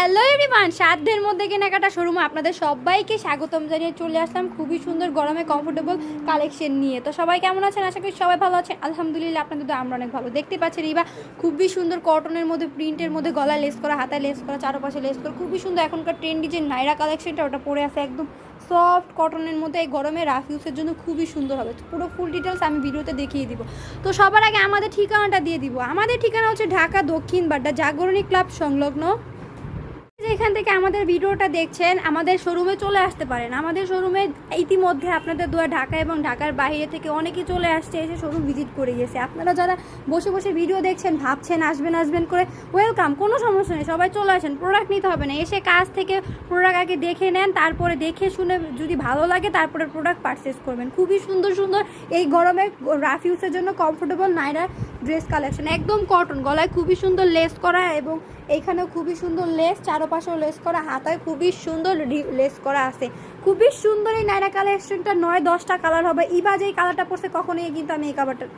Hello everyone, সাধ্যের মধ্যে কেনাকাটা শোরুমে আপনাদের সবাইকে স্বাগতম জানিয়ে চলে আসলাম খুবই সুন্দর গরমে কমফোর্টেবল কালেকশন নিয়ে। তো সবাই কেমন আছেন? আশা করি সবাই ভালো আছেন। আলহামদুলিল্লাহ, আপনাদের তো আমরা অনেক ভালো। দেখতে পাচ্ছেন রিবা খুবই সুন্দর কটনের মধ্যে, প্রিন্টের মধ্যে, গলায় লেস করা, হাতায় লেস করা, চারপাশে লেস করা, খুবই সুন্দর। এখনকার ট্রেন্ডি যে নাইরা কালেকশনটা ওটা পরে আছে একদম সফট কটনের মধ্যে। এই গরমে রাফ ইউজের জন্য খুবই সুন্দর হবে। পুরো ফুল ডিটেলস আমি ভিডিওতে দেখিয়ে দিব। তো সবার আগে আমাদের ঠিকানাটা দিয়ে দিব। আমাদের ঠিকানা হচ্ছে ঢাকা দক্ষিণ বাড্ডা জাগরণী ক্লাব সংলগ্ন। এখান থেকে আমাদের ভিডিওটা দেখছেন, আমাদের শোরুমে চলে আসতে পারেন। আমাদের শোরুমে ইতিমধ্যে আপনাদের দোয়া ঢাকা এবং ঢাকার বাইরে থেকে অনেকেই চলে আসছে, এসে শোরুম ভিজিট করে গেছে। আপনারা যারা বসে বসে ভিডিও দেখছেন, ভাবছেন আসবেন করে, ওয়েলকাম, কোনো সমস্যা নেই, সবাই চলে আসেন। প্রোডাক্ট নিতে হবে না, এসে কাজ থেকে প্রোডাক্ট আগে দেখে নেন, তারপরে দেখে শুনে যদি ভালো লাগে তারপরে প্রোডাক্ট পারচেস করবেন। খুবই সুন্দর সুন্দর এই গরমে রাফ ইউজের জন্য কমফোর্টেবল নাইরা ড্রেস কালেকশন, একদম কটন, গলায় খুবই সুন্দর লেস করা এবং এইখানেও খুবই সুন্দর লেস, চারপাশেও লেস করা, হাতায় খুবই সুন্দর লেস করা আছে। খুবই সুন্দর এই নাইরা কালেকশনটা। 9-10টা কালার হবে। ইবা যেই কালারটা পড়ছে কখনোই কিন্তু আমি এই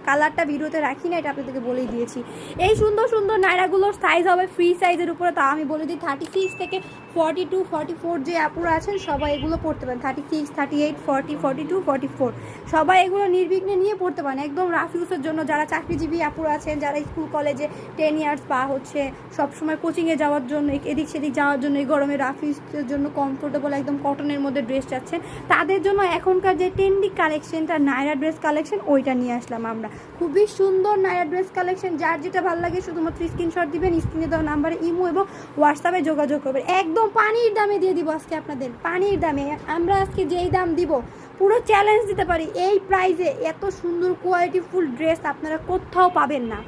কালারটা ভিডিওতে রাখি না, এটা আপনাদেরকে বলেই দিয়েছি। এই সুন্দর সুন্দর নাইরাগুলোর সাইজ হবে ফ্রি সাইজের উপরে। তা আমি বলে দিই 36 থেকে 42, 44 যে আপুরা আছেন সবাই এগুলো পড়তে পারেন। 36, 38, 40, 42, 44 সবাই এগুলো নির্বিঘ্নে নিয়ে পড়তে পারেন, একদম রাফ ইউজের জন্য। যারা চাকরিজীবী আপুরা আছেন, যারা স্কুল কলেজে 10 ইয়ার্স বা হচ্ছে সবসময় কোচিংয়ে যাওয়ার জন্য, এদিক সেদিক যাওয়ার জন্য, এই গরমে রাফ ইউজের জন্য কমফোর্টেবল একদম কটনের মধ্যে ড্রেস চাচ্ছেন, তাদের জন্য এখনকার যে ট্রেন্ডি কালেকশনটা নাইরা ড্রেস কালেকশন, ওইটা নিয়ে আসলাম আমরা। খুবই সুন্দর নাইরা ড্রেস কালেকশন। যার যেটা ভালো লাগে শুধুমাত্র স্ক্রিনশট দিবেন, স্ক্রিনে দেওয়া নাম্বারে ইমো এবং হোয়াটসঅ্যাপে যোগাযোগ করবেন। একদম পানির দামে দিয়ে দিব আজকে আপনাদের, পানির দামে। আমরা আজকে যেই দাম দিব পুরো চ্যালেঞ্জ দিতে পারি, এই প্রাইসে এত সুন্দর কোয়ালিটিফুল ড্রেস আপনারা কোথাও পাবেন না।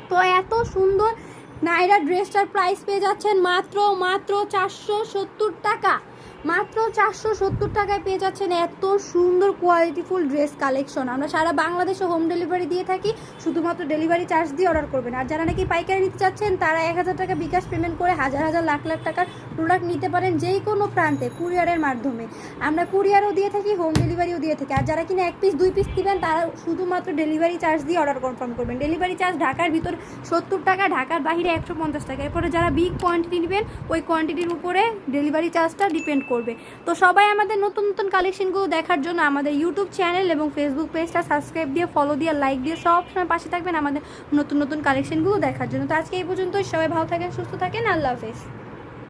তো এত সুন্দর নাইরা ড্রেসটার প্রাইস পেয়ে যাচ্ছেন মাত্র 470 টাকা। মাত্র 470 টাকায় পেয়ে যাচ্ছেন এত সুন্দর কোয়ালিটিফুল ড্রেস কালেকশন। আমরা সারা বাংলাদেশে হোম ডেলিভারি দিয়ে থাকি, শুধুমাত্র ডেলিভারি চার্জ দিয়ে অর্ডার করবেন। আর যারা নাকি পাইকারি নিতে চাচ্ছেন তারা 1000 টাকা বিকাশ পেমেন্ট করে হাজার লাখ টাকার প্রোডাক্ট নিতে পারেন যেই কোনো প্রান্তে কুরিয়ারের মাধ্যমে। আমরা কুরিয়ারও দিয়ে থাকি, হোম ডেলিভারিও দিয়ে থাকি। আর যারা কিনা 1 পিস 2 পিস দিবেন তারা শুধুমাত্র ডেলিভারি চার্জ দিয়ে অর্ডার কনফার্ম করবেন। ডেলিভারি চার্জ ঢাকার ভিতর 70 টাকা, ঢাকার বাইরে 150 টাকা। এরপরে যারা বিগ কোয়ান্টিটি নেবেন ওই কোয়ান্টিটির উপরে ডেলিভারি চার্জটা ডিপেন্ড করবে। তো সবাই আমাদের নতুন নতুন কালেকশনগুলো দেখার জন্য আমাদের ইউটিউব চ্যানেল এবং ফেসবুক পেজটা সাবস্ক্রাইব দিয়ে, ফলো দিয়ে, লাইক দিয়ে সব সময় পাশে থাকবেন আমাদের নতুন নতুন কালেকশনগুলো দেখার জন্য। তো আজকে এই পর্যন্তই। সবাই ভালো থাকেন, সুস্থ থাকেন, আল্লাহ হাফেজ।